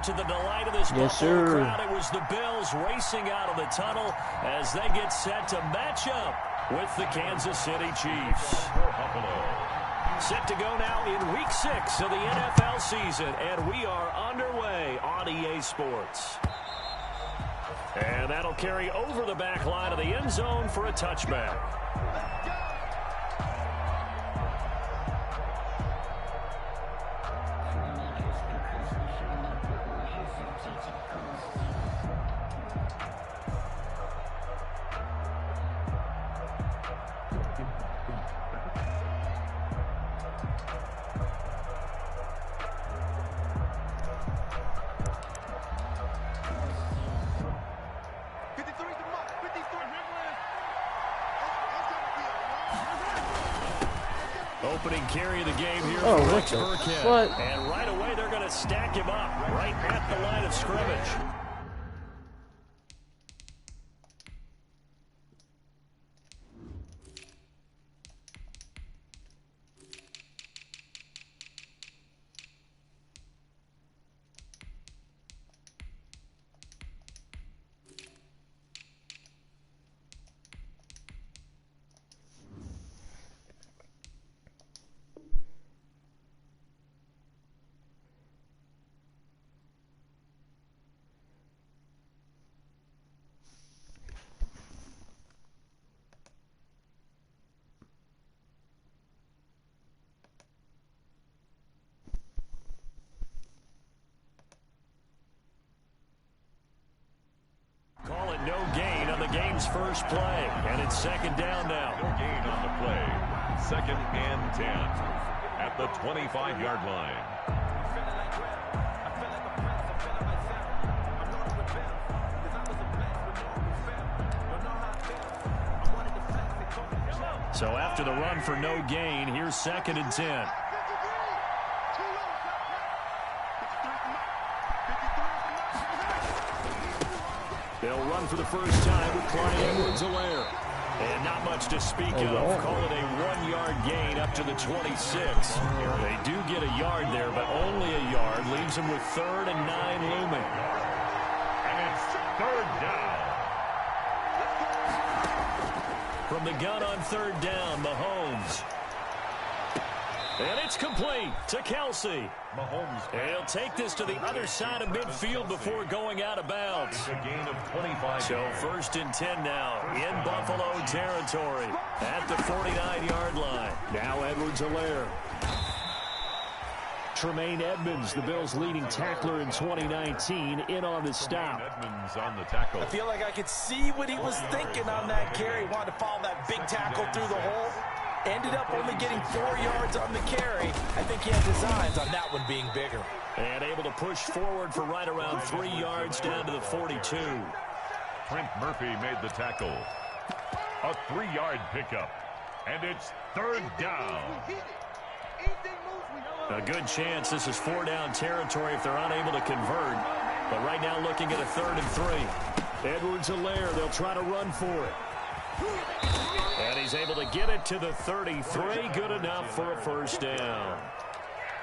To the delight of this Buffalo crowd, it was the Bills racing out of the tunnel as they get set to match up with the Kansas City Chiefs. Set to go now in Week 6 of the NFL season, and we are underway on EA Sports. And that'll carry over the back line of the end zone for a touchback. Opening carry of the game here for Bgatg. And right away they're going to stack him up right at the line of scrimmage. Call it no gain on the game's first play, and it's second down now. No gain on the play. 2nd and 10 at the 25-yard line. So after the run for no gain, here's 2nd and 10. They'll run for the first time with Clyde Edwards-Helaire. And not much to speak of. Call it a 1-yard gain up to the 26. They do get a yard there, but only a yard. Leaves them with 3rd and 9 looming. And it's 3rd down. From the gun on 3rd down, Mahomes. And it's complete to Kelsey. Mahomes. And he'll take this to the other side of midfield before going out of bounds. It's a gain of 25. So 1st and 10 now in Buffalo territory at the 49-yard line. Now Edwards-Helaire. Tremaine Edmonds, the Bills' leading tackler in 2019, in on the stop. Edmonds on the tackle. I feel like I could see what he was thinking on that carry. Wanted to follow that big tackle through the hole. Ended up only getting 4 yards on the carry. I think he had designs on that one being bigger. And able to push forward for right around 3 yards down to the 42. Trent Murphy made the tackle. A 3-yard pickup. And it's 3rd down. A good chance this is 4-down territory if they're unable to convert. But right now looking at a 3rd and 3. Edwards-Helaire, they'll try to run for it. And he's able to get it to the 33. Good enough for a 1st down.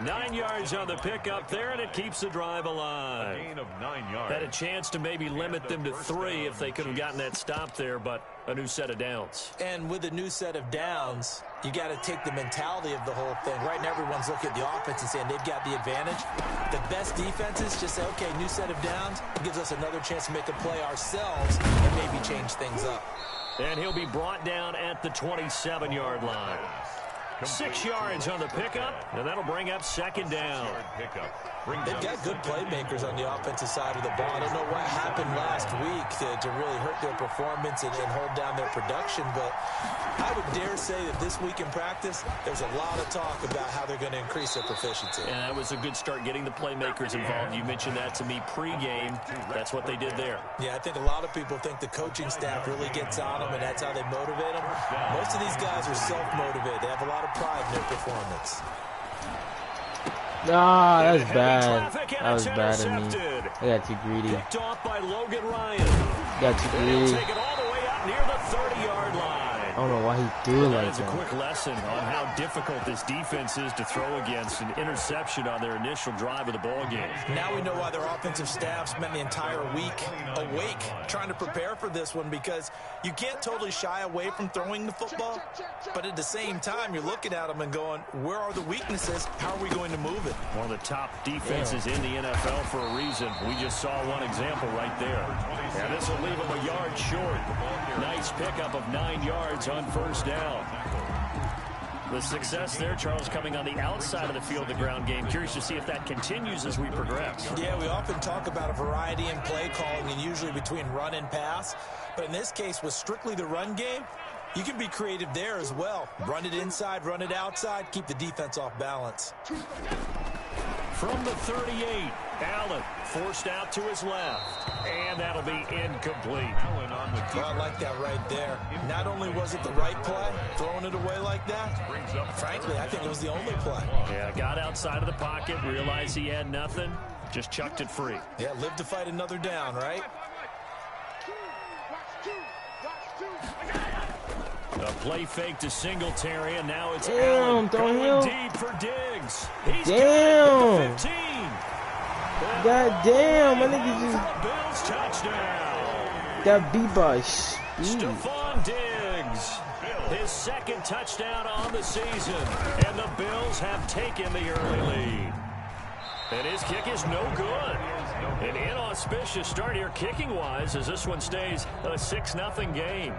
9 yards on the pickup there, and it keeps the drive alive. A gain of 9 yards. Had a chance to maybe limit them to 3 if they could have gotten that stop there, but a new set of downs. And with a new set of downs, you got to take the mentality of the whole thing. Right now, everyone's looking at the offense and saying they've got the advantage. The best defenses just say, okay, new set of downs. It gives us another chance to make a play ourselves and maybe change things up. And he'll be brought down at the 27-yard line. 6 yards on the pickup, and that'll bring up 2nd down. They've got good playmakers on the offensive side of the ball. I don't know what happened last week to really hurt their performance and hold down their production, but I would dare say that this week in practice, there's a lot of talk about how they're going to increase their proficiency. And that was a good start getting the playmakers involved. You mentioned that to me pregame. That's what they did there. Yeah, I think a lot of people think the coaching staff really gets on them, and that's how they motivate them. Most of these guys are self-motivated. They have a lot of pride in their performance. Nah, that was bad. That was bad of me. I got too greedy. Picked off by Logan Ryan. Got too greedy. Take it all the way out near the 30-yard line. I don't know why he threw it like That's a quick lesson on how difficult this defense is to throw against. An interception on their initial drive of the ball game. Now we know why their offensive staff spent the entire week awake trying to prepare for this one, because you can't totally shy away from throwing the football, but at the same time, you're looking at them and going, where are the weaknesses? How are we going to move it? One of the top defenses in the NFL for a reason. We just saw one example right there. And this will leave them a yard short. Nice pickup of 9 yards on first down. The success there, Charles, coming on the outside of the field, the ground game. Curious to see if that continues as we progress. Yeah, we often talk about a variety in play calling, and usually between run and pass. But in this case, with strictly the run game, you can be creative there as well. Run it inside, run it outside, keep the defense off balance. From the 38, Allen forced out to his left, and that'll be incomplete. Well, I like that right there. Not only was it the right play, throwing it away like that, frankly, I think it was the only play. Yeah, got outside of the pocket, realized he had nothing, just chucked it free. Yeah, live to fight another down, right? A play fake to Singletary, and now it's Allen going deep for Diggs. He's Damn. got 15. God damn, my nigga just Bills touchdown. got beat by speed. Stephon Diggs, his second touchdown on the season, and the Bills have taken the early lead. And his kick is no good. An inauspicious start here kicking-wise as this one stays a 6-0 game.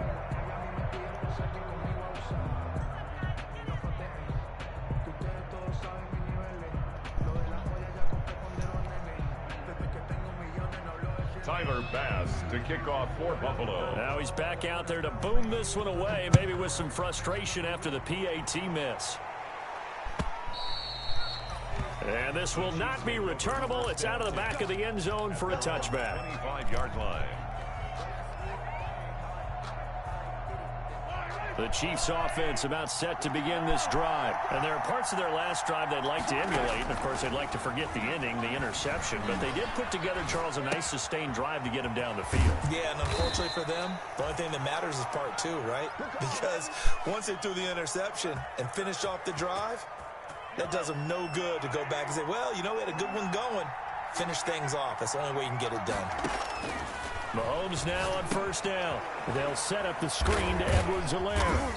Tyler Bass to kick off for Buffalo. Now he's back out there to boom this one away, maybe with some frustration after the PAT miss. And this will not be returnable. It's out of the back of the end zone for a touchback. 25-yard line. The Chiefs offense about set to begin this drive. And there are parts of their last drive they'd like to emulate. And, of course, they'd like to forget the ending, the interception. But they did put together, Charles, a nice sustained drive to get him down the field. Yeah, and unfortunately for them, the only thing that matters is part two, right? Because once they threw the interception and finished off the drive, that does them no good to go back and say, well, you know, we had a good one going. Finish things off. That's the only way you can get it done. Mahomes now on first down. They'll set up the screen to Edwards-Helaire.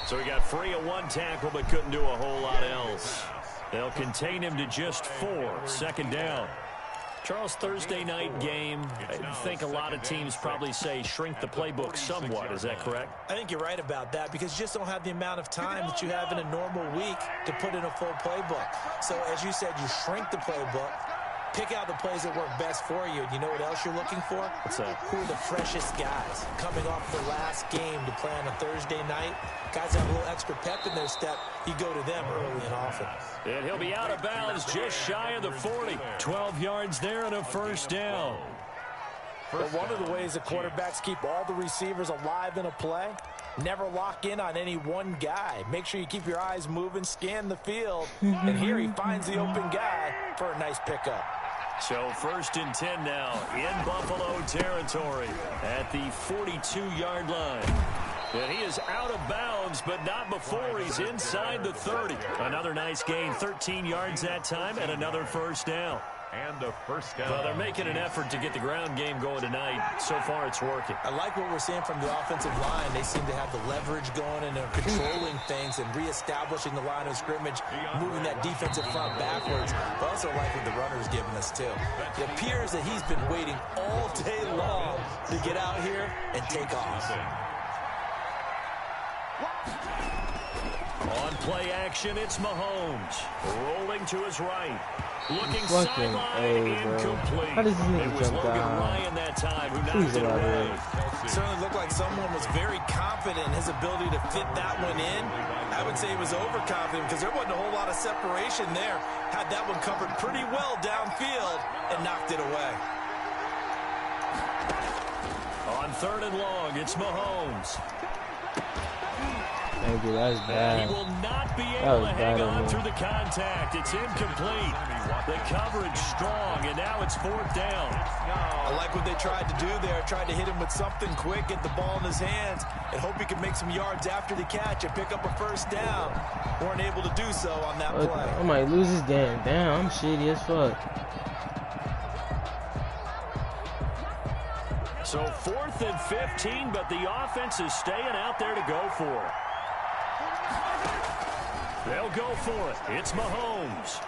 So he got free of one tackle but couldn't do a whole lot else. They'll contain him to just 4. Second down. Charles, Thursday night game, I think a lot of teams probably say shrink the playbook somewhat. Is that correct? I think you're right about that because you just don't have the amount of time that you have in a normal week to put in a full playbook. So as you said, you shrink the playbook. Pick out the plays that work best for you. And you know what else you're looking for? What's that? Who are the freshest guys coming off the last game to play on a Thursday night? Guys that have a little extra pep in their step. You go to them early and often. And he'll be out of bounds just shy of the 40. 12 yards there and a first down. But one of the ways that quarterbacks keep all the receivers alive in a play, never lock in on any one guy. Make sure you keep your eyes moving, scan the field. And here he finds the open guy for a nice pickup. So 1st and 10 now in Buffalo territory at the 42-yard line. And he is out of bounds, but not before he's inside the 30. Another nice gain, 13 yards that time, and another first down. And a first down. Well, they're making an effort to get the ground game going tonight. So far, it's working. I like what we're seeing from the offensive line. They seem to have the leverage going, and they're controlling things and reestablishing the line of scrimmage, moving that defensive front backwards. But also like what the runner's giving us, too. It appears that he's been waiting all day long to get out here and take off. On play action, it's Mahomes. Rolling to his right. Looking Fucking sideline, incomplete. How does this nigga It was jump Logan down? Ryan that time who Please knocked it allow away. It certainly looked like someone was very confident in his ability to fit that one in. I would say he was overconfident because there wasn't a whole lot of separation there. Had that one covered pretty well downfield and knocked it away. On 3rd and long, it's Mahomes. Thank you, that's bad. He will not be able to hang on through the contact. It's incomplete. The coverage strong, and now it's 4th down. I like what they tried to do there. Tried to hit him with something quick, get the ball in his hands, and hope he could make some yards after the catch and pick up a 1st down. Weren't able to do so on that play. I might lose this damn down. I'm shitty as fuck. So 4th and 15, but the offense is staying out there to go for it. They'll go for it. It's Mahomes.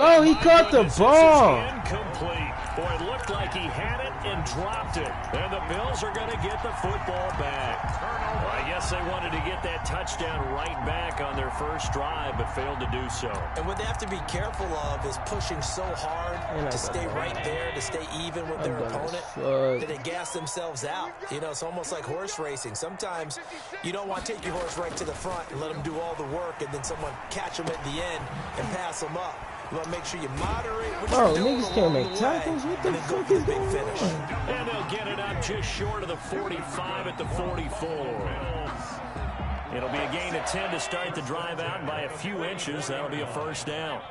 Oh, he caught the ball. Incomplete. Boy, it looked like he had it and dropped it. And the Bills are going to get the football back. Well, I guess they wanted to get that touchdown right back on their first drive, but failed to do so. And what they have to be careful of is pushing so hard to stay right there, to stay even with their opponent, that they gas themselves out. You know, it's almost like horse racing. Sometimes you don't want to take your horse right to the front and let them do all the work, and then someone catch them at the end and pass them up. You want to make sure you moderate what you're doing niggas can't make tackles. What the fuck is going on? And they'll get it up just short of the 45 at the 44. It'll be a gain of 10 to start the drive out by a few inches. That'll be a 1st down.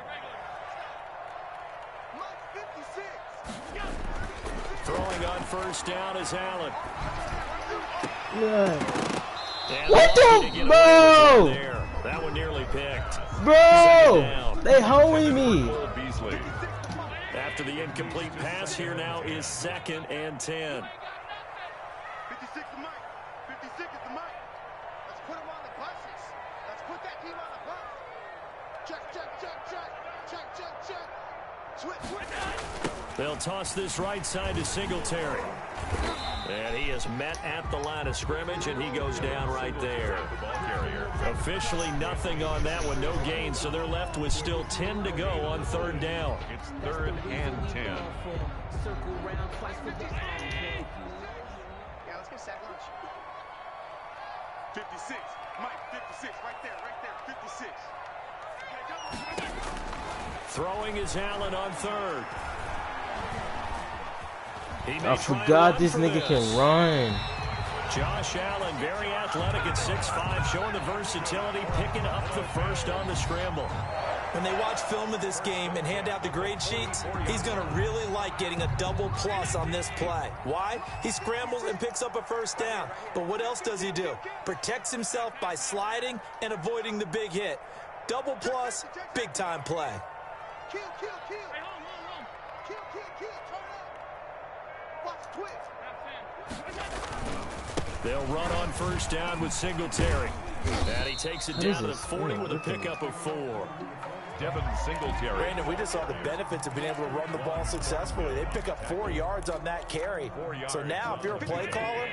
Throwing on 1st down is Allen. What the? Bro! That one nearly picked. Bro! They hoeing me. After the incomplete pass, here now is 2nd and 10. 56 is Mike. 56 is the Mike. Let's put him on the buses. Let's put that team on the bus. Check, check, check, check. Check, check, check. Switch, switch. They'll toss this right side to Singletary. And he is met at the line of scrimmage, and he goes down right there. Officially nothing on that one, no gain, so they're left with still 10 to go on 3rd down. It's 3rd and 10. Yeah, let's get sack lunch. 56. Mike, 56. Right there, 56. Throwing is Allen on 3rd. I forgot this nigga can run. Josh Allen, very athletic at 6'5", showing the versatility, picking up the 1st on the scramble. When they watch film of this game and hand out the grade sheets, he's going to really like getting a double plus on this play. Why? He scrambles and picks up a 1st down. But what else does he do? Protects himself by sliding and avoiding the big hit. Double plus, big time play. Kill, kill, kill. Hey, hold on. Kill, kill, kill. Turn up. Watch twitch. They'll run on 1st down with Singletary. And he takes it down to the 40 with a pickup of 4. Devin Singletary. Brandon, we just saw the benefits of being able to run the ball successfully. They pick up 4 yards on that carry. So now, if you're a play caller,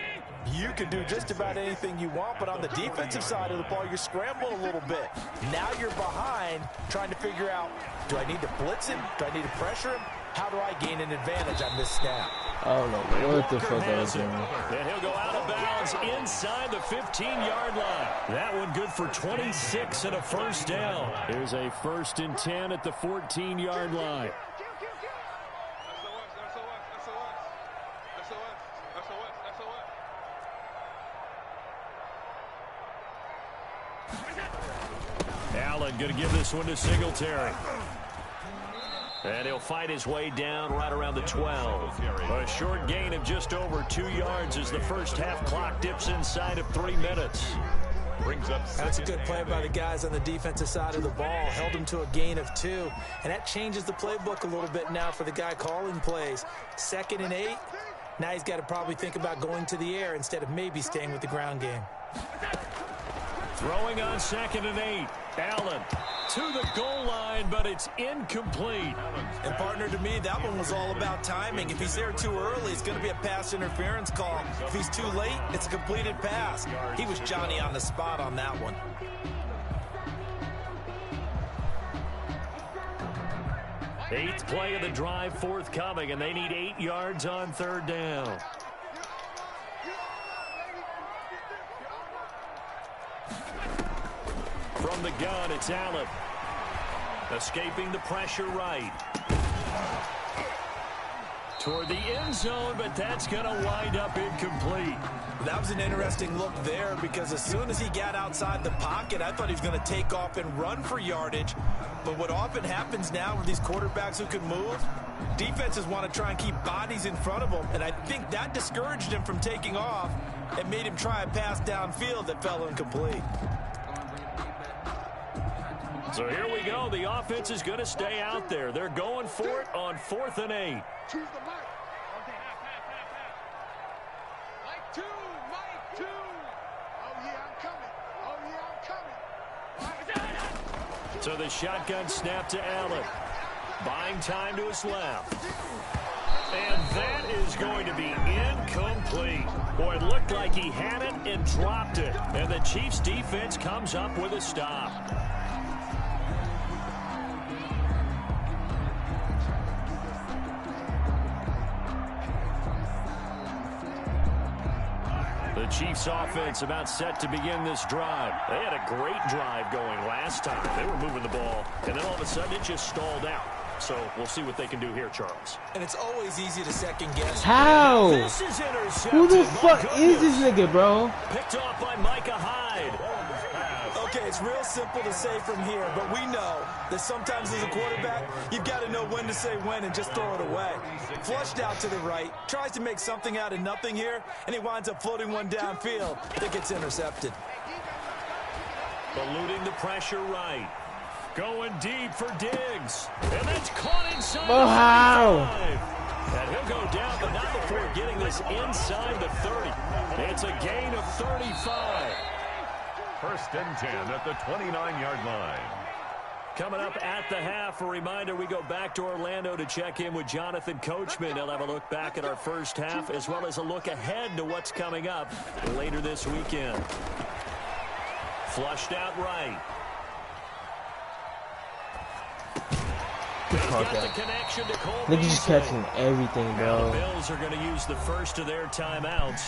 you can do just about anything you want, but on the defensive side of the ball, you're scrambling a little bit. Now you're behind, trying to figure out, do I need to blitz him? Do I need to pressure him? How do I gain an advantage on this snap? I don't know what the fuck I was doing. And he'll go out of bounds inside the 15-yard line. That one good for 26 and a 1st down. Here's a 1st and 10 at the 14-yard line. Allen going to give this one to Singletary. And he'll fight his way down right around the 12. A short gain of just over 2 yards as the first half clock dips inside of 3 minutes. Brings up That's a good play by the guys on the defensive side of the ball. Held him to a gain of 2. And that changes the playbook a little bit now for the guy calling plays. 2nd and 8. Now he's got to probably think about going to the air instead of maybe staying with the ground game. Throwing on 2nd and 8. Allen to the goal line, but it's incomplete. And partner, to me, that one was all about timing. If he's there too early, it's going to be a pass interference call. If he's too late, it's a completed pass. He was Johnny on the spot on that one. Eighth play of the drive forthcoming, and they need 8 yards on 3rd down. From the gun, it's Allen. Escaping the pressure right. Toward the end zone, but that's going to wind up incomplete. That was an interesting look there because as soon as he got outside the pocket, I thought he was going to take off and run for yardage. But what often happens now with these quarterbacks who can move, defenses want to try and keep bodies in front of them, and I think that discouraged him from taking off and made him try a pass downfield that fell incomplete. So here we go. The offense is going to stay out there. They're going for it on 4th and 8. Choose the mic. Mike 2, Mike 2. Oh, yeah, I'm coming. Oh, yeah, I'm coming. So the shotgun snap to Allen. Buying time to his left. And that is going to be incomplete. Boy, it looked like he had it and dropped it. And the Chiefs defense comes up with a stop. The Chiefs offense about set to begin this drive. They had a great drive going last time. They were moving the ball, and then all of a sudden it just stalled out. So we'll see what they can do here, Charles. And it's always easy to second guess. How? This is intercepted. Who the fuck is this nigga, bro? Picked off by Micah Hyde. Okay, it's real simple to say from here, but we know that sometimes as a quarterback, you've got to know when to say when and just throw it away. Flushed out to the right, tries to make something out of nothing here, and he winds up floating one downfield that gets intercepted. Eluding the pressure right. Going deep for Diggs. And that's caught inside Oh, how? the 35. And he'll go down, but not before getting this inside the 30. It's a gain of 35. 1st and 10 at the 29-yard line. Coming up at the half, a reminder, we go back to Orlando to check in with Jonathan Coachman. He'll have a look back at our first half as well as a look ahead to what's coming up later this weekend. Flushed out right. Got the connection to Cole Niggas just Beasley. catching everything, Now the bro. Bills are going to use the first of their timeouts.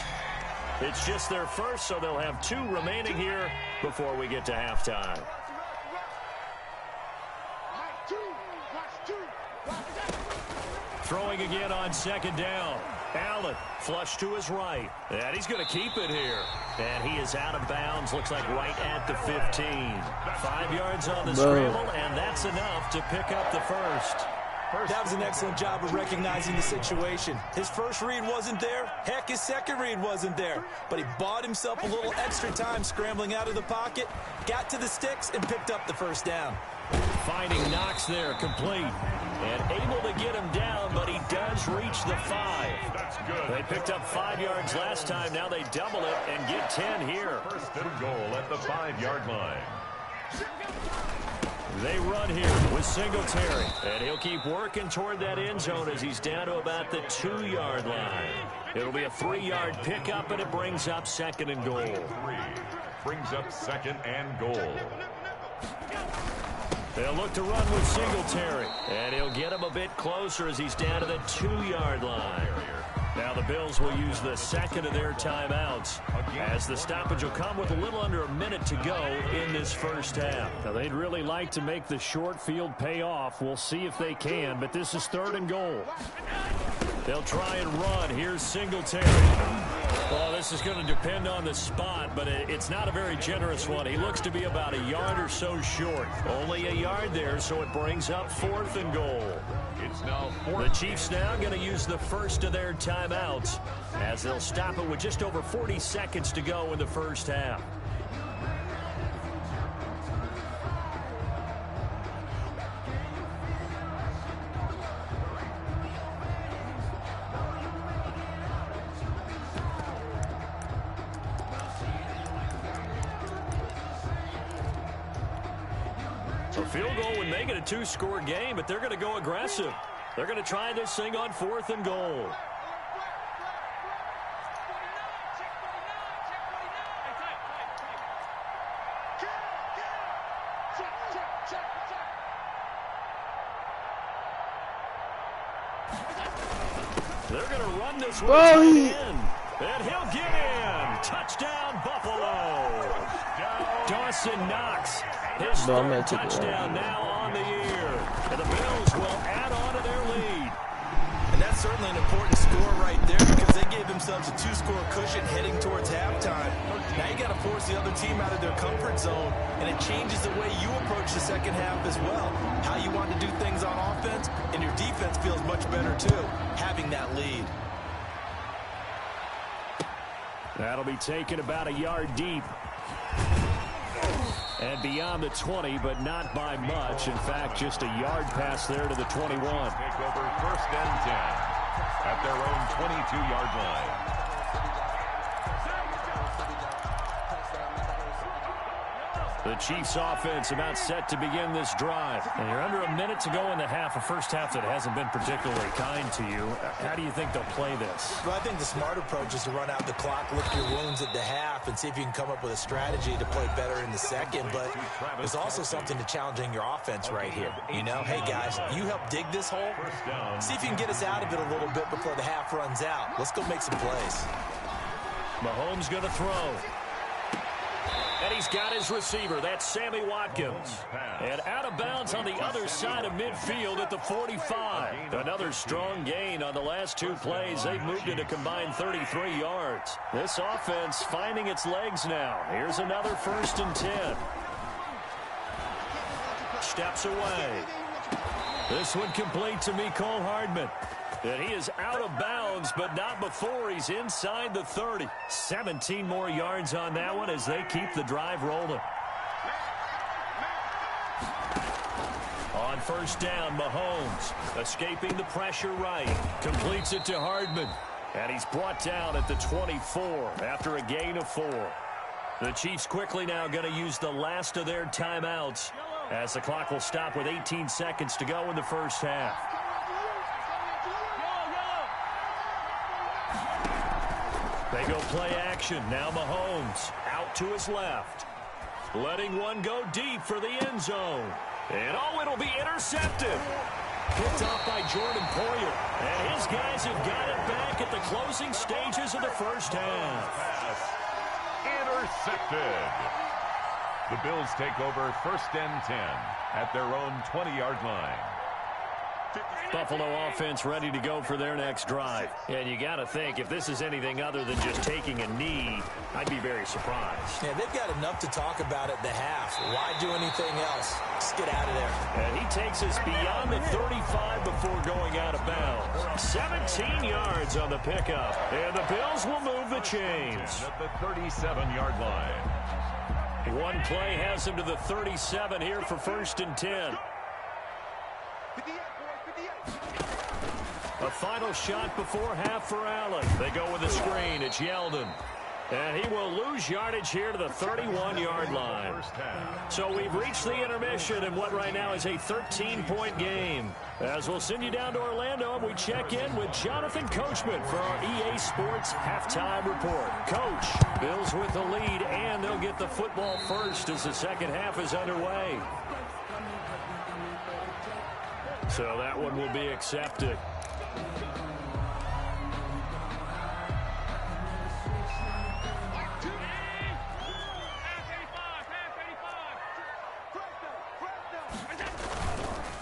It's just their first, so they'll have 2 remaining here before we get to halftime. Mike 2, watch 2. Throwing again on 2nd down. Allen flush to his right. And he's going to keep it here. And he is out of bounds. Looks like right at the 15. 5 yards on the scramble, and that's enough to pick up the first. That was an excellent job of recognizing the situation. His first read wasn't there. Heck, his second read wasn't there. But he bought himself a little extra time scrambling out of the pocket, got to the sticks, and picked up the first down. Finding Knox there, complete. And able to get him down, but he does reach the 5. That's good. They picked up 5 yards last time. Now they double it and get 10 here. 1st and goal at the 5-yard line. They run here with Singletary. And he'll keep working toward that end zone as he's down to about the 2-yard line. It'll be a 3-yard pickup, and it brings up 2nd and goal. 3 brings up 2nd and goal. They'll look to run with Singletary. And he'll get him a bit closer as he's down to the 2-yard line. Now the Bills will use the second of their timeouts as the stoppage will come with a little under a minute to go in this first half. Now they'd really like to make the short field pay off. We'll see if they can, but this is 3rd and goal. They'll try and run. Here's Singletary. Well, this is going to depend on the spot, but it's not a very generous one. He looks to be about a yard or so short. Only a yard there, so it brings up 4th and goal. It's now 4th. The Chiefs now going to use the first of their timeouts as they'll stop it with just over 40 seconds to go in the first half. A field goal would make it a 2-score game, but they're going to go aggressive. They're going to try this thing on 4th and goal. They're going to run this one in, and he'll get in. Touchdown, Buffalo. Dawson Knox. His 3rd touchdown now on the year. And the Bills will add on to their lead. And that's certainly an themselves a 2-score cushion heading towards halftime. Now you got to force the other team out of their comfort zone, and it changes the way you approach the second half as well. How you want to do things on offense, and your defense feels much better too, having that lead. That'll be taken about a yard deep. And beyond the 20, but not by much. In fact, just a yard pass there to the 21. Take over 1st and 10 at their own 22-yard line. The Chiefs offense about set to begin this drive. And you're under a minute to go in the half, a first half that hasn't been particularly kind to you. How do you think they'll play this? Well, I think the smart approach is to run out the clock, lick your wounds at the half, and see if you can come up with a strategy to play better in the second. But there's also something to challenging your offense right here. You know, hey, guys, you help dig this hole. See if you can get us out of it a little bit before the half runs out. Let's go make some plays. Mahomes going to throw. And he's got his receiver. That's Sammy Watkins. And out of bounds on the other side of midfield at the 45. Another strong gain on the last 2 plays. They've moved it a combined 33 yards. This offense finding its legs now. Here's another 1st and 10. Steps away. This one complete to Mecole Hardman. And he is out of bounds, but not before he's inside the 30. 17 more yards on that one as they keep the drive rolling. On 1st down, Mahomes escaping the pressure right. Completes it to Hardman. And he's brought down at the 24 after a gain of 4. The Chiefs quickly now going to use the last of their timeouts as the clock will stop with 18 seconds to go in the first half. They go play action. Now Mahomes out to his left. Letting one go deep for the end zone. And oh, it'll be intercepted. Picked off by Jordan Poyer. And his guys have got it back at the closing stages of the first half. Intercepted. The Bills take over 1st and 10 at their own 20-yard line. Buffalo offense ready to go for their next drive. And you got to think, if this is anything other than just taking a knee, I'd be very surprised. Yeah, they've got enough to talk about at the half. Why do anything else? Just get out of there. And he takes us beyond the 35 before going out of bounds. 17 yards on the pickup. And the Bills will move the chains. At the 37-yard line. One play has him to the 37 here for 1st and 10. A final shot before half for Allen. They go with a screen. It's Yeldon. And he will lose yardage here to the 31-yard line. So we've reached the intermission in what right now is a 13-point game. As we'll send you down to Orlando, and we check in with Jonathan Coachman for our EA Sports Halftime Report. Coach, Bills with the lead, and they'll get the football first as the second half is underway. So that one will be accepted.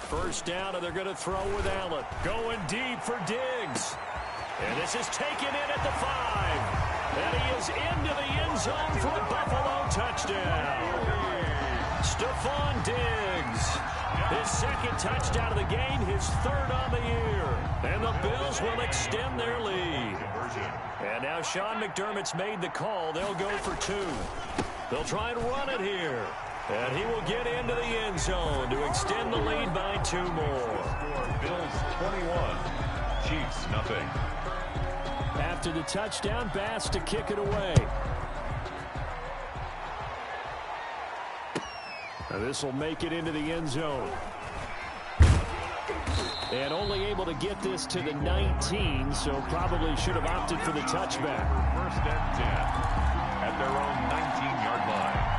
First down, and they're going to throw with Allen. Going deep for Diggs. And this is taken in at the 5. And he is into the end zone for a Buffalo touchdown. Stephon Diggs. His 2nd touchdown of the game, his 3rd on the year. And the Bills will extend their lead. And now Sean McDermott's made the call. They'll go for 2. They'll try and run it here. And he will get into the end zone to extend the lead by 2 more. Bills 21, Chiefs nothing. After the touchdown, Bass to kick it away. Now this will make it into the end zone. And only able to get this to the 19, so probably should have opted for the touchback. 1st and 10 at their own 19-yard line.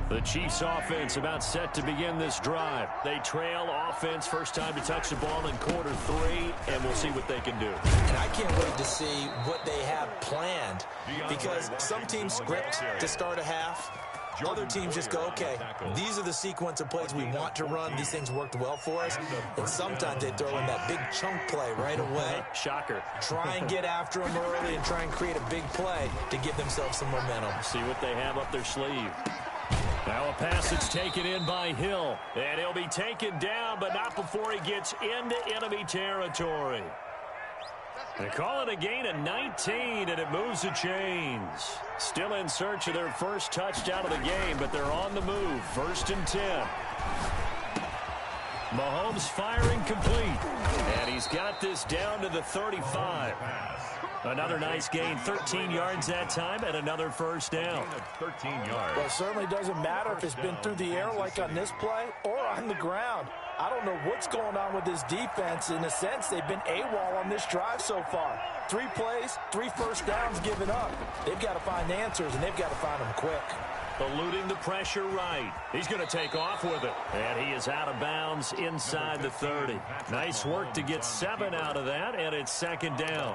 The Chiefs offense about set to begin this drive. They trail offense first time to touch the ball in quarter 3 and will see what they can do. And I can't wait to see what they have planned, because some teams script to start a half. Other teams just go, okay, these are the sequence of plays we want to run. These things worked well for us. And sometimes they throw in that big chunk play right away. Shocker. Try and get after them early and try and create a big play to give themselves some momentum. See what they have up their sleeve. Now a pass that's taken in by Hill. And he'll be taken down, but not before he gets into enemy territory. They call it a gain of 19, and it moves the chains. Still in search of their first touchdown of the game, but they're on the move. 1st and 10. Mahomes firing complete. And he's got this down to the 35. Another nice gain, 13 yards that time, and another first down. 13 yards. Well, it certainly doesn't matter if it's been through the air like on this play or on the ground. I don't know what's going on with this defense. In a sense, they've been AWOL on this drive so far. 3 plays, 3 first downs given up. They've got to find answers, and they've got to find them quick. Eluding the pressure right. He's going to take off with it. And he is out of bounds inside the 30. Nice work to get 7 out of that, and it's 2nd down.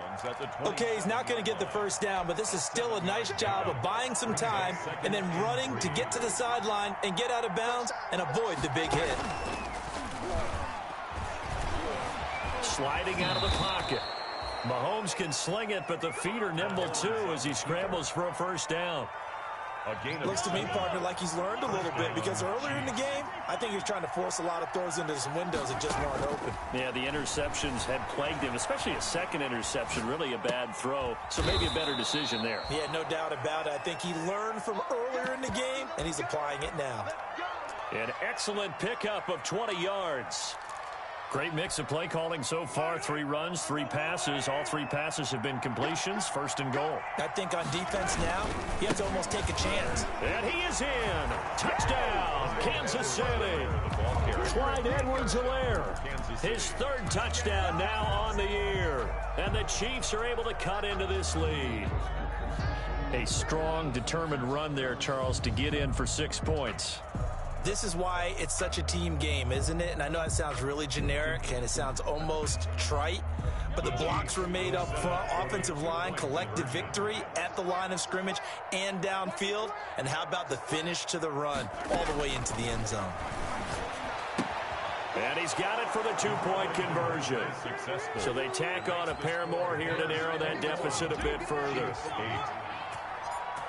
Okay, he's not going to get the first down, but this is still a nice job of buying some time and then running to get to the sideline and get out of bounds and avoid the big hit. Sliding out of the pocket. Mahomes can sling it, but the feet are nimble too as he scrambles for a first down. Looks to me, partner, like he's learned a little bit, because earlier in the game, I think he was trying to force a lot of throws into some windows that just weren't open. Yeah, the interceptions had plagued him, especially a second interception, really a bad throw, so maybe a better decision there. Yeah, no doubt about it. I think he learned from earlier in the game, and he's applying it now. An excellent pickup of 20 yards. Great mix of play calling so far. 3 runs, 3 passes. All 3 passes have been completions. 1st and goal. I think on defense now, you have to almost take a chance. And he is in. Touchdown, Kansas City. Clyde Edwards-Helaire. His 3rd touchdown now on the year. And the Chiefs are able to cut into this lead. A strong, determined run there, Charles, to get in for 6 points. This is why it's such a team game, isn't it? And I know it sounds really generic and it sounds almost trite, but the blocks were made up front, offensive line, collective victory at the line of scrimmage and downfield. And how about the finish to the run all the way into the end zone? And he's got it for the 2-point conversion. So they tack on a pair more here to narrow that deficit a bit further.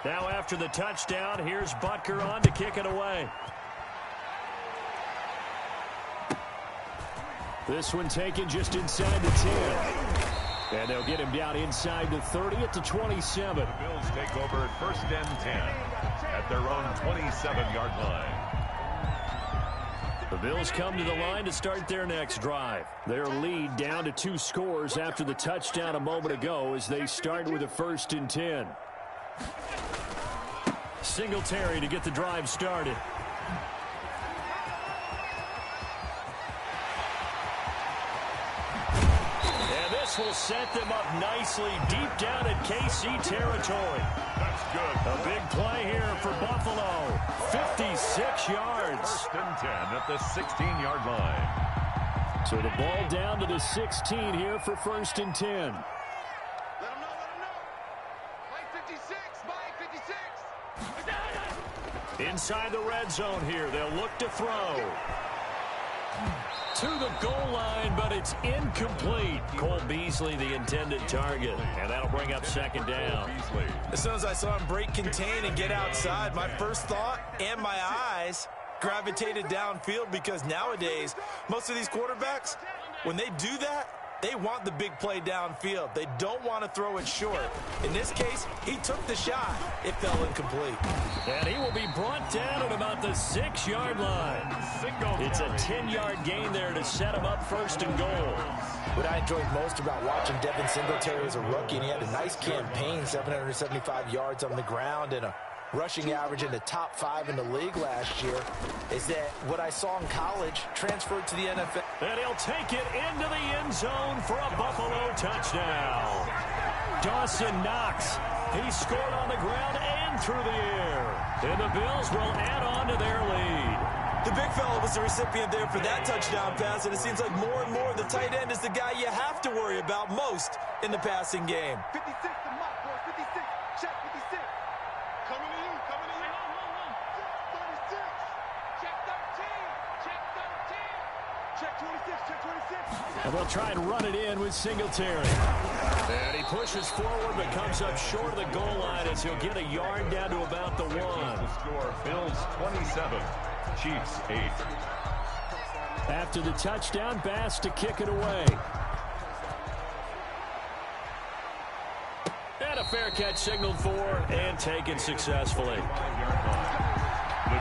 Now after the touchdown, here's Butker on to kick it away. This one taken just inside the 10. And they'll get him down inside the 30 at the 27. The Bills take over at 1st and 10 at their own 27-yard line. The Bills come to the line to start their next drive. Their lead down to 2 scores after the touchdown a moment ago as they start with a 1st and 10. Singletary to get the drive started. Will set them up nicely deep down in KC territory. That's good. A big play here for Buffalo. 56 yards. 1st and 10 at the 16-yard line. So the ball down to the 16 here for 1st and 10. Let him know, let him know. Mike 56, Mike 56. Inside the red zone here. They'll look to throw. To the goal line, but it's incomplete. Cole Beasley, the intended target. And that'll bring up 2nd down. As soon as I saw him break contain and get outside, my first thought and my eyes gravitated downfield, because nowadays, most of these quarterbacks, when they do that, they want the big play downfield. They don't want to throw it short. In this case, he took the shot. It fell incomplete. And he will be brought down at about the 6-yard line. It's a 10-yard gain there to set him up 1st and goal. What I enjoyed most about watching Devin Singletary as a rookie, and he had a nice campaign, 775 yards on the ground and a rushing average in the top 5 in the league last year, is that what I saw in college transferred to the NFL. And he'll take it into the end zone for a Buffalo touchdown. Dawson Knox. He scored on the ground and through the air. And the Bills will add on to their lead. The big fella was the recipient there for that touchdown pass, and it seems like more and more the tight end is the guy you have to worry about most in the passing game. 56 to Mike, boys. 56. Check 56. Coming to you. Coming to you. 36. Check 13. Check 13. Check 26. Check 26. And they'll try and run it in with Singletary. And he pushes forward but comes up short of the goal line as he'll get a yard down to about the 1. The score, Bills 27, Chiefs 8. After the touchdown, Bass to kick it away. And a fair catch signaled for and taken successfully. The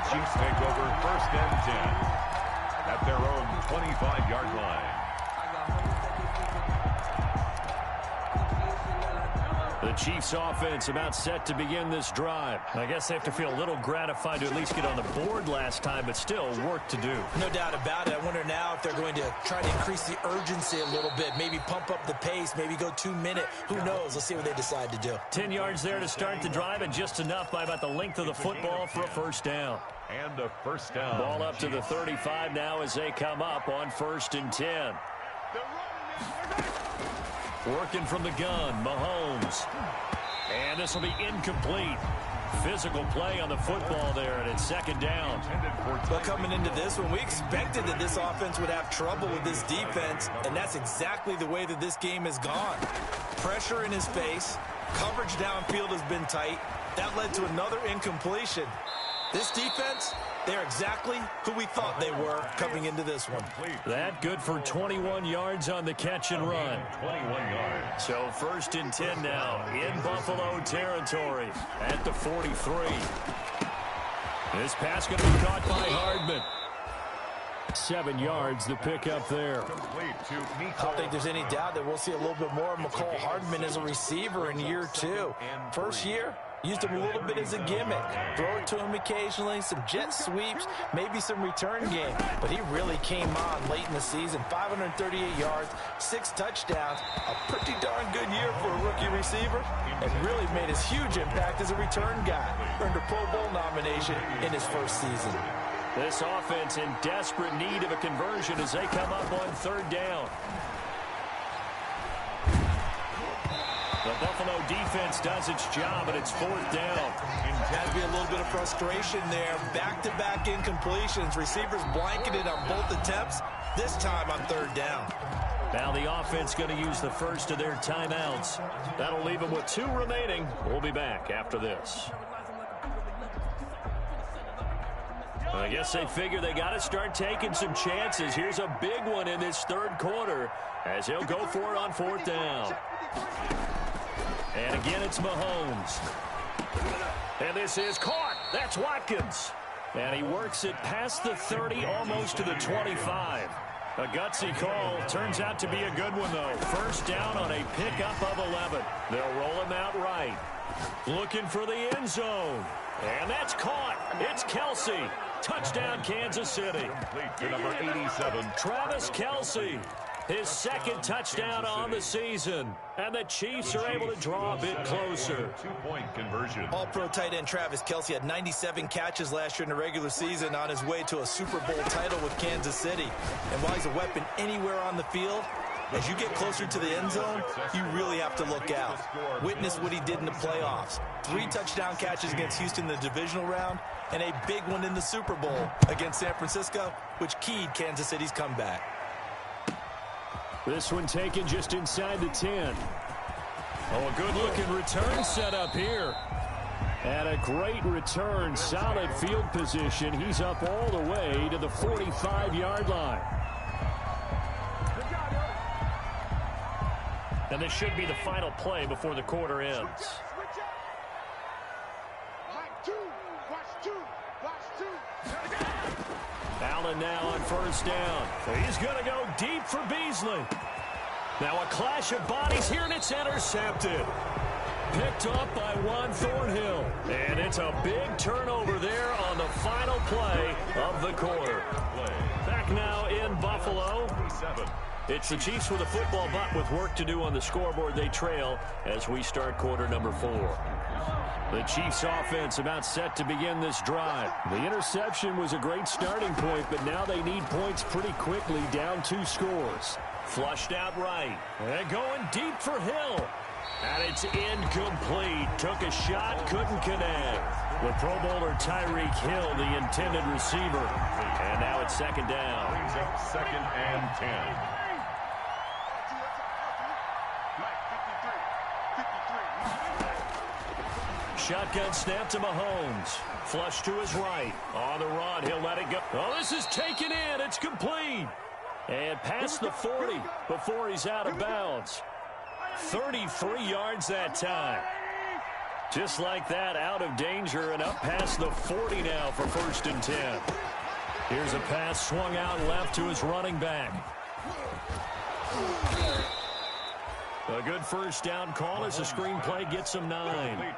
Chiefs take over 1st and 10 at their own 25-yard line. The Chiefs offense about set to begin this drive. I guess they have to feel a little gratified to at least get on the board last time, but still work to do. No doubt about it. I wonder now if they're going to try to increase the urgency a little bit, maybe pump up the pace, maybe go 2-minute. Who knows? Let's see what they decide to do. 10 yards there to start the drive, and just enough by about the length of the football for a first down. And a first down. Ball up to the 35 now as they come up on 1st and 10. Working from the gun, Mahomes. And this will be incomplete. Physical play on the football there, and it's 2nd down. But coming into this one, we expected that this offense would have trouble with this defense, and that's exactly the way that this game has gone. Pressure in his face. Coverage downfield has been tight. That led to another incompletion. This defense, they're exactly who we thought they were coming into this one. That good for 21 yards on the catch and run. 21 yards. So 1st and 10 now in Buffalo territory at the 43. This pass going to be caught by Hardman. 7 yards the pickup there. I don't think there's any doubt that we'll see a little bit more of McCole Hardman as a receiver in year 2. First year, used him a little bit as a gimmick. Throw it to him occasionally, some jet sweeps, maybe some return game. But he really came on late in the season. 538 yards, 6 touchdowns. A pretty darn good year for a rookie receiver. And really made his huge impact as a return guy. Earned a Pro Bowl nomination in his first season. This offense in desperate need of a conversion as they come up on 3rd down. The Buffalo defense does its job, and it's 4th down. Had to be a little bit of frustration there. Back-to-back incompletions. Receivers blanketed on both attempts, this time on 3rd down. Now the offense going to use the first of their timeouts. That'll leave them with 2 remaining. We'll be back after this. I guess they figure they got to start taking some chances. Here's a big one in this 3rd quarter as he'll go for it on 4th down. And again, it's Mahomes. And this is caught. That's Watkins. And he works it past the 30, almost to the 25. A gutsy call. Turns out to be a good one, though. 1st down on a pickup of 11. They'll roll him out right. Looking for the end zone. And that's caught. It's Kelce. Touchdown, Kansas City. Complete to number 87. Travis Kelce. His 2nd touchdown on the season. And the Chiefs are able to draw a bit closer. 2-point conversion. All-pro tight end Travis Kelce had 97 catches last year in the regular season on his way to a Super Bowl title with Kansas City. And while he's a weapon anywhere on the field, as you get closer to the end zone, you really have to look out. Witness what he did in the playoffs. 3 touchdown catches against Houston in the divisional round, and a big one in the Super Bowl against San Francisco, which keyed Kansas City's comeback. This one taken just inside the 10. Oh, a good-looking return set up here. And a great return, solid field position. He's up all the way to the 45-yard line. And this should be the final play before the quarter ends. Allen now on 1st down. He's going to go deep for Beasley. Now a clash of bodies here, and it's intercepted. Picked up by Juan Thornhill. And it's a big turnover there on the final play of the quarter. Back now in Buffalo. It's the Chiefs with a football, but with work to do on the scoreboard. They trail as we start quarter number 4. The Chiefs offense about set to begin this drive. The interception was a great starting point, but now they need points pretty quickly, down 2 scores. Flushed out right. And going deep for Hill. And it's incomplete. Took a shot, couldn't connect. With Pro Bowler Tyreek Hill, the intended receiver. And now it's second down. Brings up 2nd and 10. Shotgun snap to Mahomes. Flush to his right. On the run, he'll let it go. Oh, this is taken in. It's complete. And past the 40 before he's out of bounds. 33 yards that time. Just like that, out of danger and up past the 40 now for 1st and 10. Here's a pass swung out left to his running back. A good first down call as the screenplay gets him 9.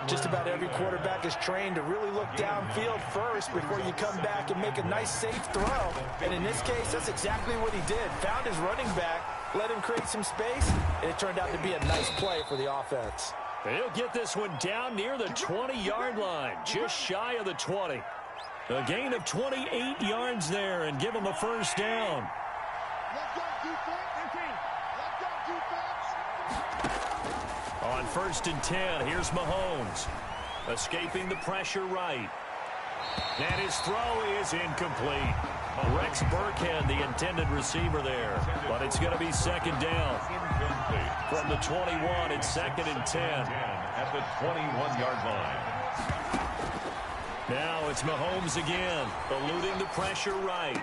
Just about every quarterback is trained to really look downfield first before you come back and make a nice, safe throw. And in this case, that's exactly what he did. Found his running back, let him create some space, and it turned out to be a nice play for the offense. He'll get this one down near the 20-yard line, just shy of the 20. A gain of 28 yards there and give him a first down. On 1st and 10, here's Mahomes. Escaping the pressure right. And his throw is incomplete. Rex Bgatg, the intended receiver there. But it's going to be second down. From the 21, it's 2nd and 10. At the 21-yard line. Now it's Mahomes again, eluding the pressure right.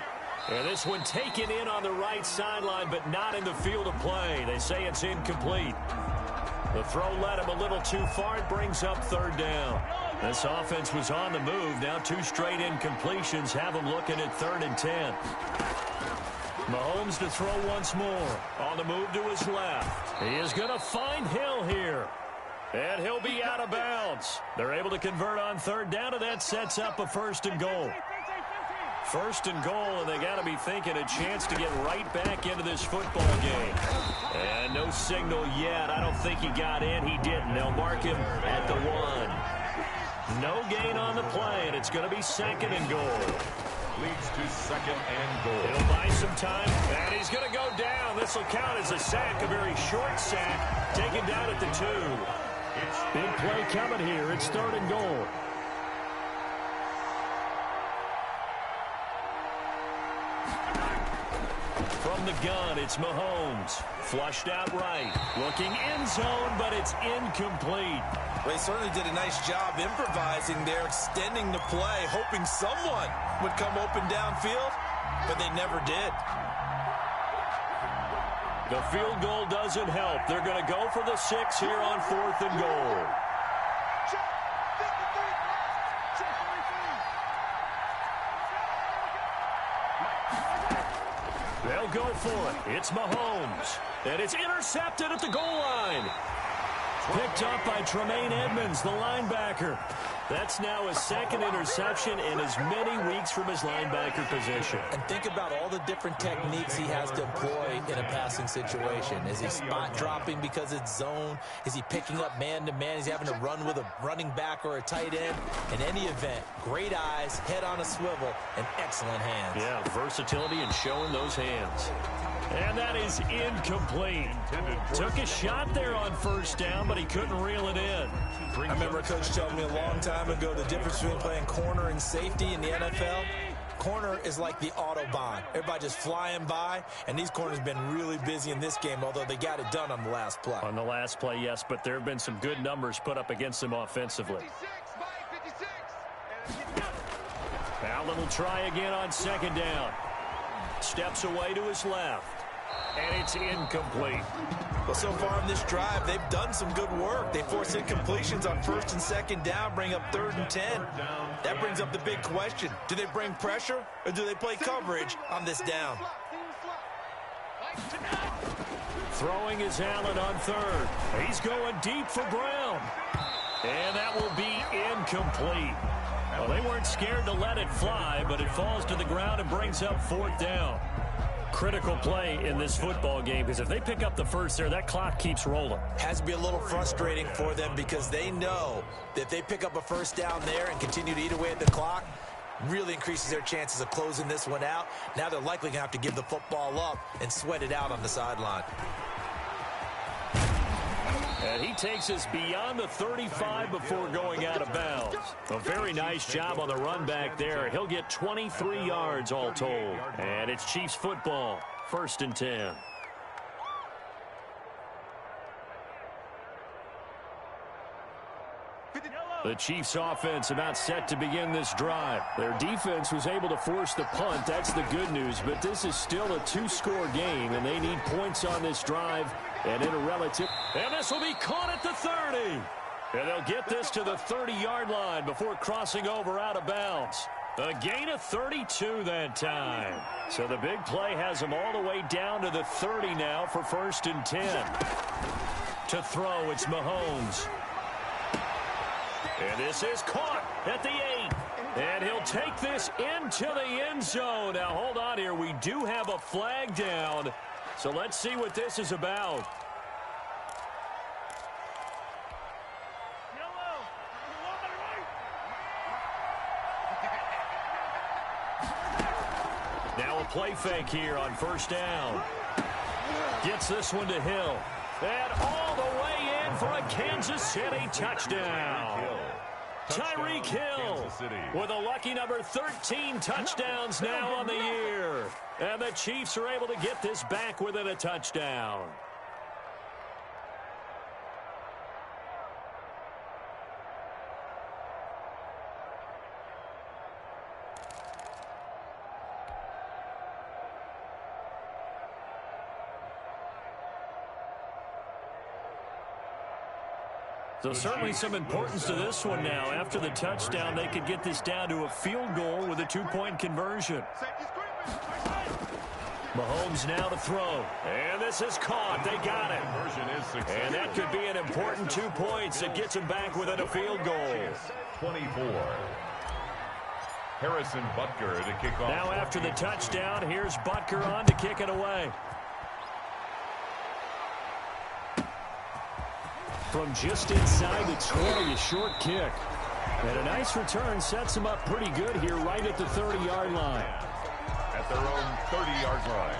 And this one taken in on the right sideline, but not in the field of play. They say it's incomplete. The throw led him a little too far. It brings up 3rd down. This offense was on the move. Now 2 straight incompletions have him looking at 3rd and 10. Mahomes to throw once more. On the move to his left. He is going to find Hill here. And he'll be out of bounds. They're able to convert on 3rd down, and that sets up a 1st and goal. 1st and goal, and they got to be thinking a chance to get right back into this football game. And no signal yet. I don't think he got in. He didn't. They'll mark him at the 1. No gain on the play, and it's going to be 2nd and goal. Leads to 2nd and goal. He'll buy some time, and he's going to go down. This will count as a sack, a very short sack, taken down at the 2. Big play coming here. It's 3rd and goal. From the gun, it's Mahomes. Flushed out right. Looking end zone, but it's incomplete. Well, he certainly did a nice job improvising there, extending the play, hoping someone would come open downfield, but they never did. The field goal doesn't help. They're going to go for the 6 here on 4th and goal. They'll go for it. It's Mahomes. And it's intercepted at the goal line. Picked up by Tremaine Edmonds, the linebacker. That's now his 2nd interception in as many weeks from his linebacker position. And think about all the different techniques he has to employ in a passing situation. Is he spot dropping because it's zone? Is he picking up man-to-man? Is he having to run with a running back or a tight end? In any event, great eyes, head on a swivel, and excellent hands. Yeah, versatility and showing those hands. And that is incomplete. Took a shot there on 1st down, but he couldn't reel it in. I remember a coach telling me a long time ago the difference between playing corner and safety in the NFL. Corner is like the Autobahn. Everybody just flying by, and these corners have been really busy in this game, although they got it done on the last play. On the last play, yes, but there have been some good numbers put up against them offensively. Allen will try again on 2nd down. Steps away to his left. And it's incomplete. Well, so far in this drive, they've done some good work. They force incompletions on 1st and 2nd down, bring up 3rd and 10. That brings up the big question. Do they bring pressure, or do they play coverage on this down? Throwing is Allen on 3rd. He's going deep for Brown. And that will be incomplete. Well, they weren't scared to let it fly, but it falls to the ground and brings up 4th down. Critical play in this football game, because if they pick up the first there, that clock keeps rolling. Has to be a little frustrating for them because they know that if they pick up a first down there and continue to eat away at the clock, really increases their chances of closing this one out. Now they're likely going to have to give the football up and sweat it out on the sideline. And he takes us beyond the 35 before going out of bounds. A very nice job on the run back there. He'll get 23 yards all told. And it's Chiefs football, 1st and 10. The Chiefs offense about set to begin this drive. Their defense was able to force the punt. That's the good news. But this is still a 2-score game, and they need points on this drive. And in a relative. And this will be caught at the 30. And they'll get this to the 30-yard line before crossing over out of bounds. A gain of 32 that time. So the big play has them all the way down to the 30 now for 1st and 10. To throw, it's Mahomes. And this is caught at the 8. And he'll take this into the end zone. Now, hold on here. We do have a flag down. So let's see what this is about. Now a play fake here on 1st down. Gets this one to Hill. And all the way in for a Kansas City touchdown. Tyreek Hill with a lucky number 13 touchdowns now on the year. And the Chiefs are able to get this back within a touchdown. So certainly some importance to this one now. After the touchdown, they could get this down to a field goal with a 2-point conversion. Mahomes now to throw. And this is caught. They got it. And that could be an important 2 points that gets them back within a field goal. 24. Harrison Butker to kick off. Now after the touchdown, here's Butker on to kick it away. From just inside the 20, a short kick. And a nice return sets them up pretty good here right at the 30-yard line. At their own 30-yard line.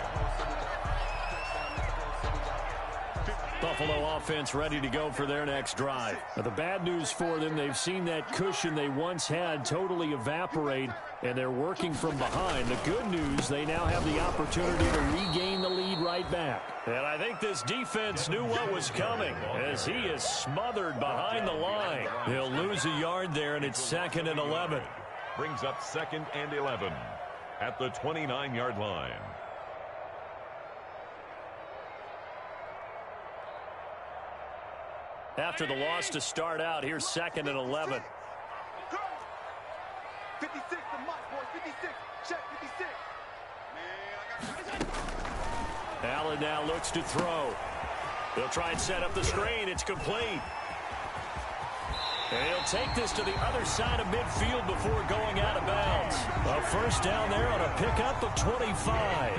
Buffalo offense ready to go for their next drive. Now, the bad news for them, they've seen that cushion they once had totally evaporate, and they're working from behind. The good news, they now have the opportunity to regain the lead right back. And I think this defense knew what was coming as he is smothered behind the line. He'll lose a yard there, and it's 2nd and 11. Brings up 2nd and 11 at the 29-yard line. After the loss to start out, here's 2nd and 11. 56 to Mike, boys. 56. Check 56. Allen now looks to throw. He'll try and set up the screen. It's complete. And he'll take this to the other side of midfield before going out of bounds. A first down there on a pickup of 25.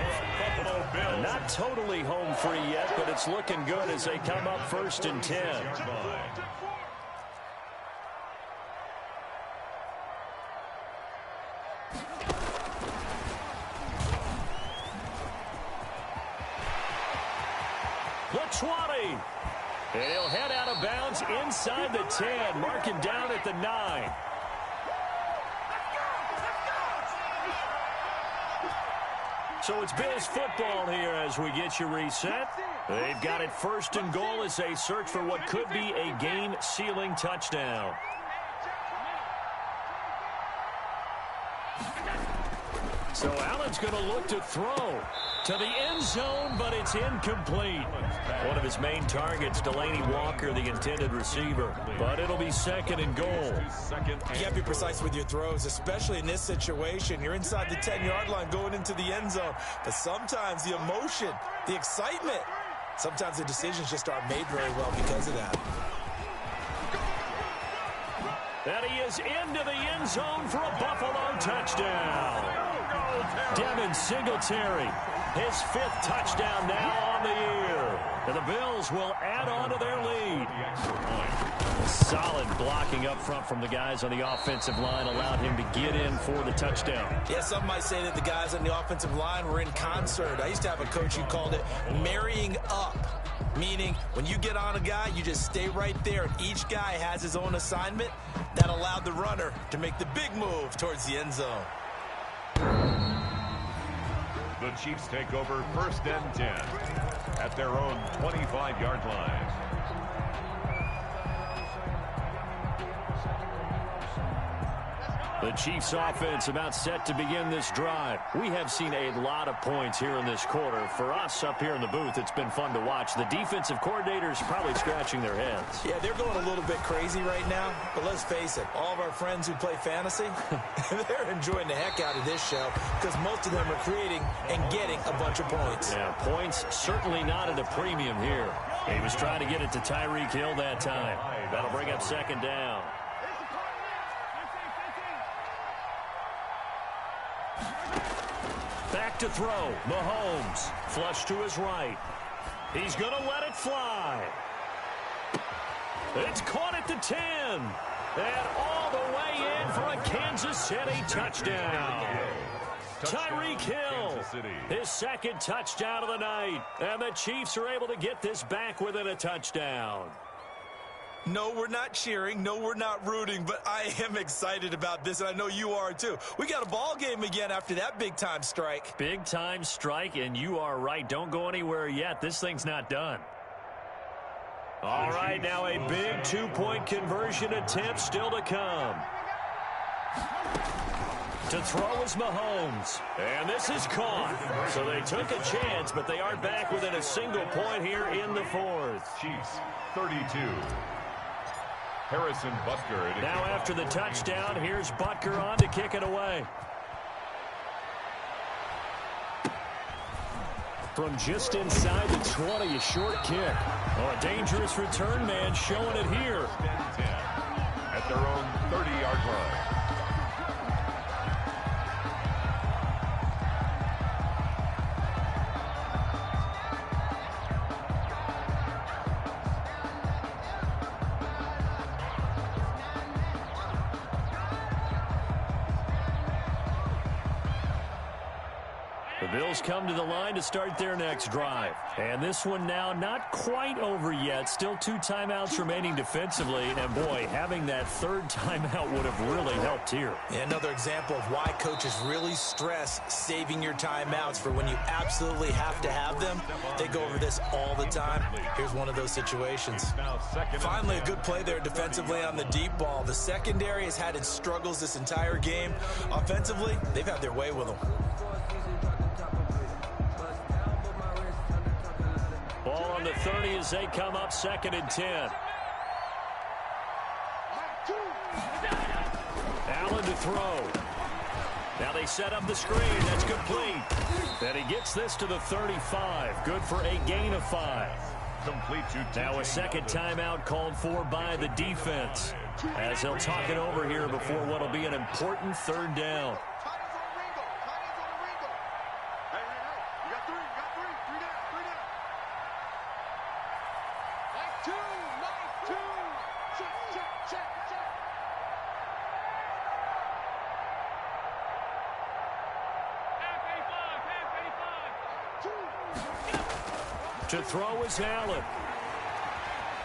Not totally home free yet, but it's looking good as they come up 1st and 10. The 20. And he'll head out of bounds inside the 10, marking down at the 9. So it's Bills football here as we get you reset. They've got it 1st and goal as they search for what could be a game-sealing touchdown. So Allen's going to look to throw to the end zone, but it's incomplete. One of his main targets, Delaney Walker, the intended receiver. But it'll be 2nd and goal. You have to be precise with your throws, especially in this situation. You're inside the 10-yard line going into the end zone. But sometimes the emotion, the excitement, sometimes the decisions just aren't made very well because of that. And he is into the end zone for a Buffalo touchdown. Devin Singletary, his 5th touchdown now on the year. And the Bills will add on to their lead. Solid blocking up front from the guys on the offensive line allowed him to get in for the touchdown. Yeah, some might say that the guys on the offensive line were in concert. I used to have a coach who called it marrying up, meaning when you get on a guy, you just stay right there, and each guy has his own assignment. That allowed the runner to make the big move towards the end zone. The Chiefs take over 1st and 10 at their own 25-yard line. The Chiefs offense about set to begin this drive. We have seen a lot of points here in this quarter. For us up here in the booth, it's been fun to watch. The defensive coordinators probably scratching their heads. Yeah, they're going a little bit crazy right now. But let's face it, all of our friends who play fantasy, they're enjoying the heck out of this show because most of them are creating and getting a bunch of points. Yeah, points certainly not at a premium here. He was trying to get it to Tyreek Hill that time. That'll bring up 2nd down. Back to throw. Mahomes. Flush to his right. He's going to let it fly. It's caught at the 10. And all the way in for a Kansas City touchdown. Tyreek Hill, his 2nd touchdown of the night. And the Chiefs are able to get this back within a touchdown. No, we're not cheering. No, we're not rooting, but I am excited about this, and I know you are too. We got a ball game again after that big-time strike. Big-time strike, and you are right. Don't go anywhere yet. This thing's not done. All right, now a big 2-point conversion attempt still to come. To throw is Mahomes, and this is caught. So they took a chance, but they are back within a single point here in the 4th. Chiefs 32. Harrison Butker. Now after the touchdown, here's Butker on to kick it away. From just inside the 20, a short kick. Oh, a dangerous return man showing it here. At their own 30-yard line. Bills come to the line to start their next drive. And this one now not quite over yet. Still 2 timeouts remaining defensively. And, boy, having that 3rd timeout would have really helped here. Yeah, another example of why coaches really stress saving your timeouts for when you absolutely have to have them. They go over this all the time. Here's one of those situations. Finally, a good play there defensively on the deep ball. The secondary has had its struggles this entire game. Offensively, they've had their way with them. Ball on the 30 as they come up 2nd and 10. Allen to throw. Now they set up the screen. That's complete. And he gets this to the 35. Good for a gain of 5. Complete to now a 2nd timeout called for by the defense. As they'll talk it over here before what will be an important 3rd down. To throw is Allen.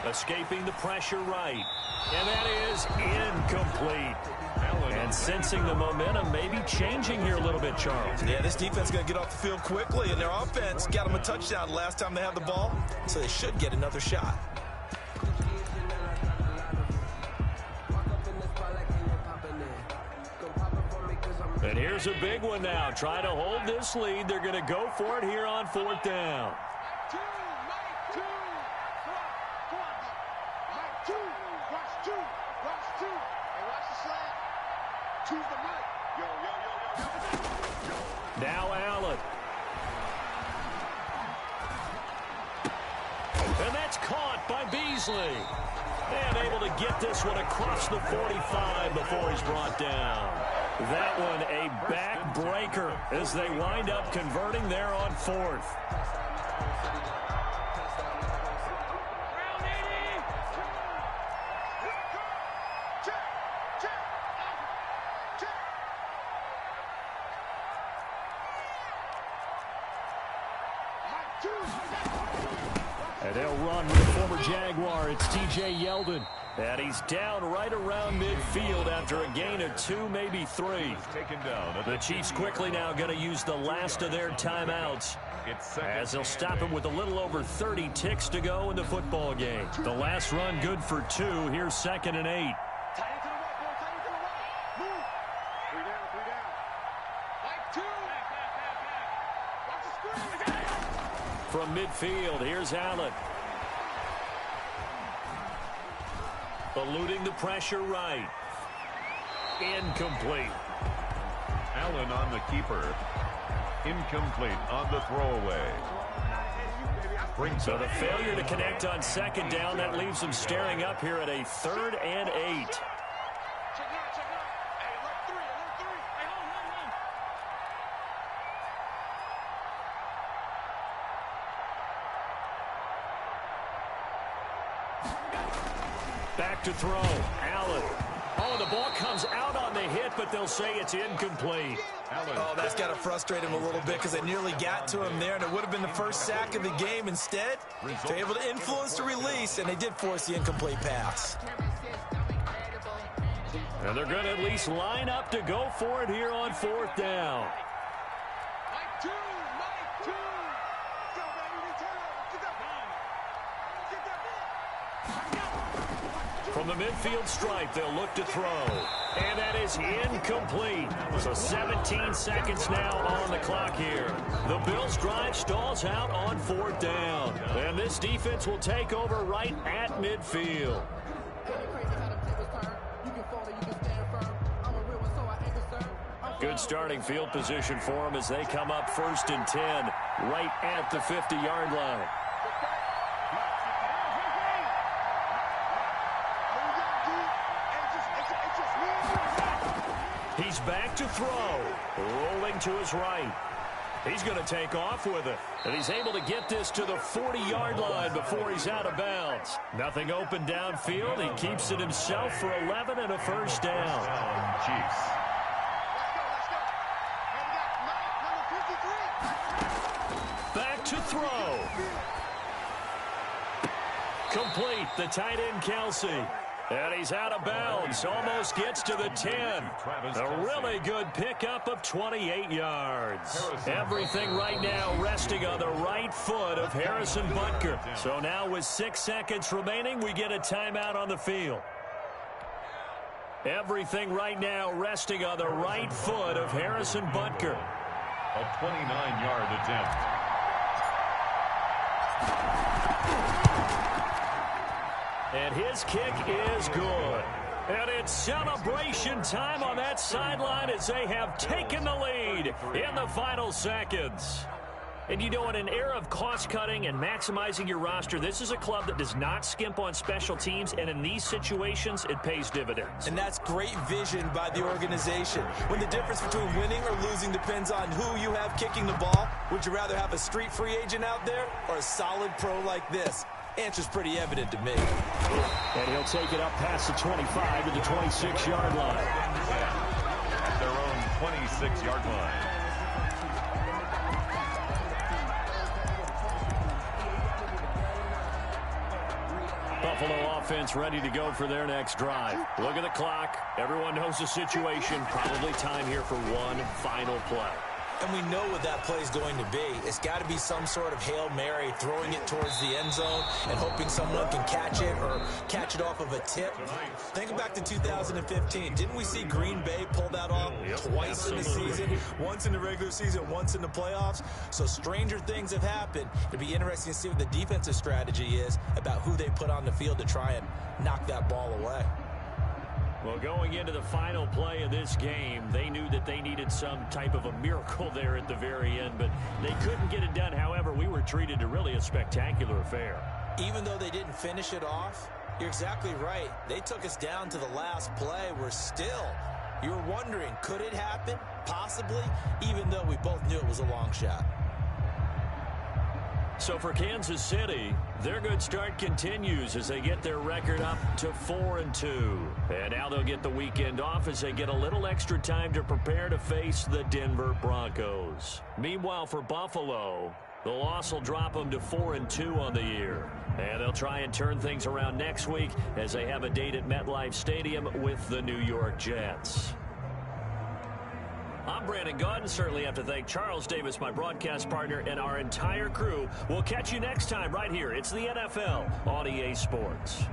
Escaping the pressure right. And that is incomplete. And sensing the momentum maybe changing here a little bit, Charles. Yeah, this defense is going to get off the field quickly, and their offense got them a touchdown last time they had the ball, so they should get another shot. And here's a big one now. Try to hold this lead. They're going to go for it here on 4th down. Now Allen. And that's caught by Beasley. And able to get this one across the 45 before he's brought down. That one a back-breaker as they wind up converting there on 4th. And they'll run with the former Jaguar. It's T.J. Yeldon. And he's down right around midfield after a gain of 2, maybe 3. The Chiefs quickly now going to use the last of their timeouts as they'll stop him with a little over 30 ticks to go in the football game. The last run good for 2. Here's 2nd and 8. From midfield, here's Allen. Eluding the pressure right. Incomplete. Allen on the keeper. Incomplete on the throwaway. So the failure to connect on 2nd down, that leaves them staring up here at a 3rd and 8. Back to throw. Allen. Oh, the ball comes out on the hit, but they'll say it's incomplete. Allen. Oh, that's got to frustrate him a little bit because they nearly got to him there, and it would have been the first sack of the game. Instead, they're able to influence the release, and they did force the incomplete pass. And they're going to at least line up to go for it here on 4th down. From the midfield stripe, they'll look to throw. And that is incomplete. So 17 seconds now on the clock here. The Bills' drive stalls out on 4th down. And this defense will take over right at midfield. Good starting field position for them as they come up 1st and 10 right at the 50-yard line. He's back to throw. Rolling to his right. He's going to take off with it. And he's able to get this to the 40-yard line before he's out of bounds. Nothing open downfield. He keeps it himself for 11 and a 1st down. Chiefs. Back to throw. Complete. The tight end, Kelsey. And he's out of bounds. Almost gets to the 10. A really good pickup of 28 yards. Everything right now resting on the right foot of Harrison Butker. So now with 6 seconds remaining, we get a timeout on the field. Everything right now resting on the right foot of Harrison Butker. A 29-yard attempt. And his kick is good. And it's celebration time on that sideline as they have taken the lead in the final seconds. And you know, in an era of cost-cutting and maximizing your roster, this is a club that does not skimp on special teams, and in these situations, it pays dividends. And that's great vision by the organization. When the difference between winning or losing depends on who you have kicking the ball, would you rather have a street free agent out there or a solid pro like this? Answer's pretty evident to me. And he'll take it up past the 25 to the 26-yard line. At their own 26-yard line. Buffalo offense ready to go for their next drive. Look at the clock. Everyone knows the situation. Probably time here for one final play. And we know what that play is going to be. It's got to be some sort of Hail Mary, throwing it towards the end zone and hoping someone can catch it or catch it off of a tip. Think back to 2015. Didn't we see Green Bay pull that off twice in the season? Once in the regular season, once in the playoffs. So stranger things have happened. It'll be interesting to see what the defensive strategy is about who they put on the field to try and knock that ball away. Well, going into the final play of this game, they knew that they needed some type of a miracle there at the very end, but they couldn't get it done. However, we were treated to really a spectacular affair. Even though they didn't finish it off, you're exactly right. They took us down to the last play. We're still You were wondering, could it happen? Possibly, even though we both knew it was a long shot. So for Kansas City, their good start continues as they get their record up to 4-2. And now they'll get the weekend off as they get a little extra time to prepare to face the Denver Broncos. Meanwhile, for Buffalo, the loss will drop them to 4-2 on the year. And they'll try and turn things around next week as they have a date at MetLife Stadium with the New York Jets. I'm Brandon Gaudin. Certainly have to thank Charles Davis, my broadcast partner, and our entire crew. We'll catch you next time right here. It's the NFL on EA Sports.